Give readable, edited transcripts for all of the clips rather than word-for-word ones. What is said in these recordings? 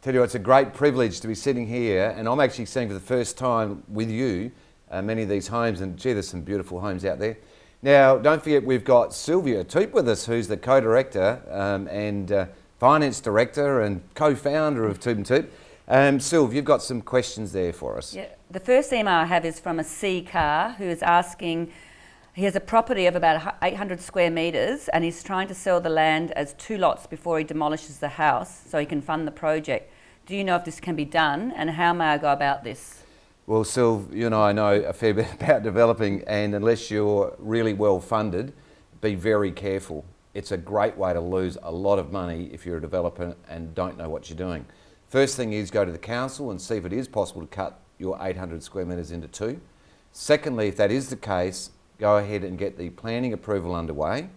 Tell you what, it's a great privilege to be sitting here, and I'm actually seeing for the first time with you many of these homes, and gee, there's some beautiful homes out there. Now, don't forget we've got Sylvia Toop with us, who's the co-director and finance director and co-founder of TOOP+TOOP. Sylv, you've got some questions there for us. Yeah, the first email I have is from a C car who is asking, he has a property of about 800 square metres and he's trying to sell the land as 2 lots before he demolishes the house so he can fund the project. Do you know if this can be done, and how may I go about this? Well, Sylv, you and I know a fair bit about developing, and unless you're really well funded, be very careful. It's a great way to lose a lot of money if you're a developer and don't know what you're doing. First thing is go to the council and see if it is possible to cut your 800 square metres into 2. Secondly, if that is the case, go ahead and get the planning approval underway,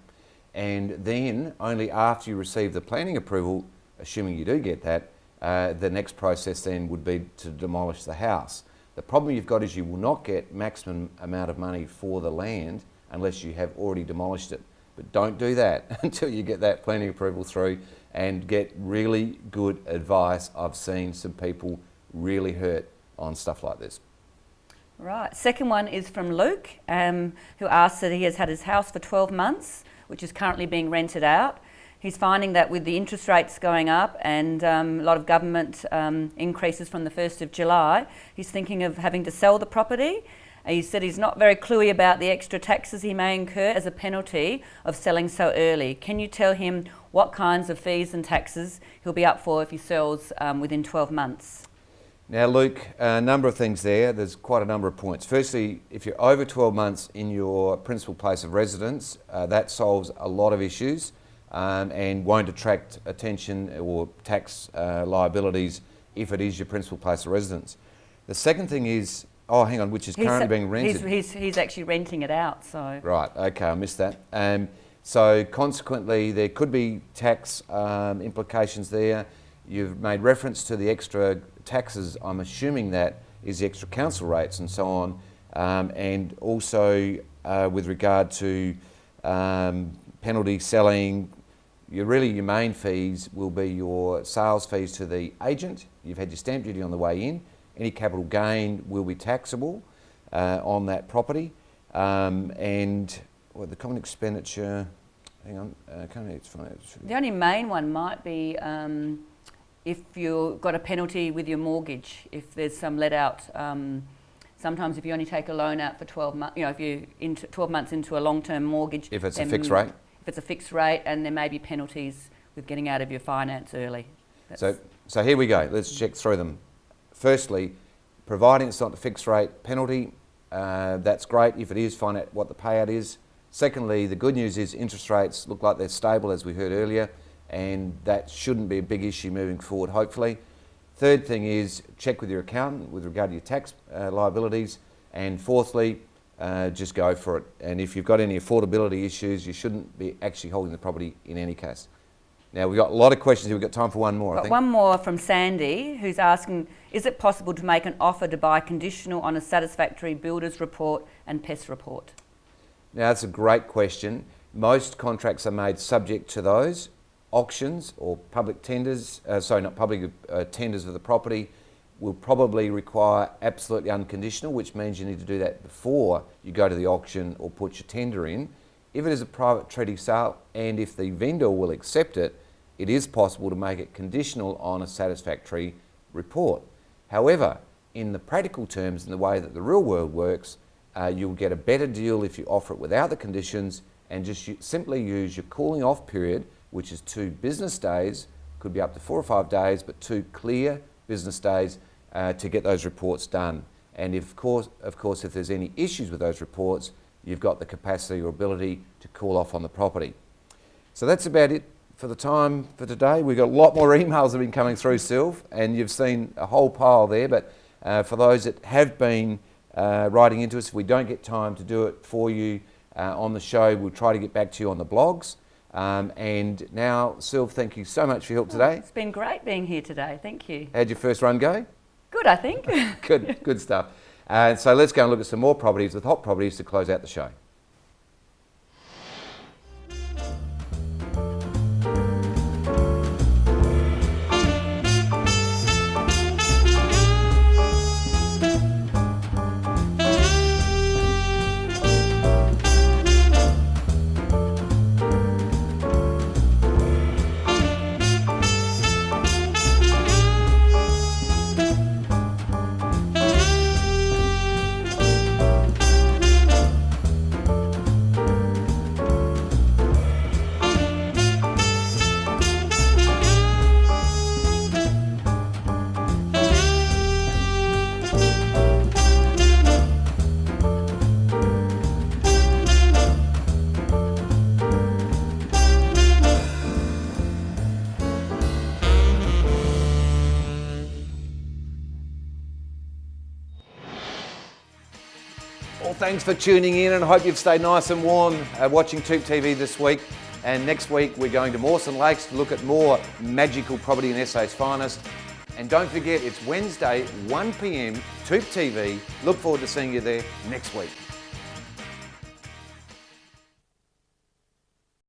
and then only after you receive the planning approval, assuming you do get that, the next process then would be to demolish the house. The problem you've got is you will not get maximum amount of money for the land unless you have already demolished it. But don't do that until you get that planning approval through and get really good advice. I've seen some people really hurt on stuff like this. Right. Second one is from Luke, who asks that he has had his house for 12 months, which is currently being rented out. He's finding that with the interest rates going up and a lot of government increases from the 1st of July, he's thinking of having to sell the property. He said he's not very cluey about the extra taxes he may incur as a penalty of selling so early. Can you tell him what kinds of fees and taxes he'll be up for if he sells within 12 months? Now, Luke, a number of things there. There's quite a number of points. Firstly, if you're over 12 months in your principal place of residence, that solves a lot of issues. And won't attract attention or tax liabilities if it is your principal place of residence. The second thing is, which is currently being rented. He's actually renting it out, so. Right, okay, I missed that. So consequently, there could be tax implications there. You've made reference to the extra taxes. I'm assuming that is the extra council rates and so on. And also with regard to penalty selling, your main fees will be your sales fees to the agent. You've had your stamp duty on the way in. Any capital gain will be taxable on that property. And the common expenditure, the only main one might be if you've got a penalty with your mortgage, if there's some let out. Sometimes if you only take a loan out for 12 months, if you're 12 months into a long-term mortgage. If it's a fixed rate? If it's a fixed rate, and there may be penalties with getting out of your finance early. So here we go. Let's check through them. Firstly, providing it's not the fixed rate penalty, that's great. If it is, find out what the payout is. Secondly, the good news is interest rates look like they're stable, as we heard earlier, and that shouldn't be a big issue moving forward, hopefully. Third thing is check with your accountant with regard to your tax liabilities. And fourthly, just go for it. And if you've got any affordability issues, you shouldn't be actually holding the property in any case. Now, we've got a lot of questions here. We've got time for one more, I think. One more from Sandy, who's asking, is it possible to make an offer to buy conditional on a satisfactory builder's report and pest report? Now, that's a great question. Most contracts are made subject to those. Auctions or public tenders, tenders of the property will probably require absolutely unconditional, which means you need to do that before you go to the auction or put your tender in. If it is a private treaty sale and if the vendor will accept it, it is possible to make it conditional on a satisfactory report. However, in the practical terms, in the way that the real world works, you'll get a better deal if you offer it without the conditions and just simply use your cooling off period, which is 2 business days, could be up to 4 or 5 days, but 2 clear business days to get those reports done. And of course, if there's any issues with those reports, you've got the capacity or ability to call off on the property. So that's about it for the time for today. We've got a lot more emails that have been coming through, Sylv, and you've seen a whole pile there, but for those that have been writing into us, if we don't get time to do it for you on the show, we'll try to get back to you on the blogs. And now, Sylv, thank you so much for your help today. It's been great being here today. Thank you. How'd your first run go? Good, I think. Good stuff. So let's go and look at some more properties with hot properties to close out the show. thanks for tuning in, and I hope you've stayed nice and warm watching TOOP TV this week. And next week we're going to Mawson Lakes to look at more magical property in SA's finest. And don't forget, it's Wednesday, 1 p.m, TOOP TV. Look forward to seeing you there next week.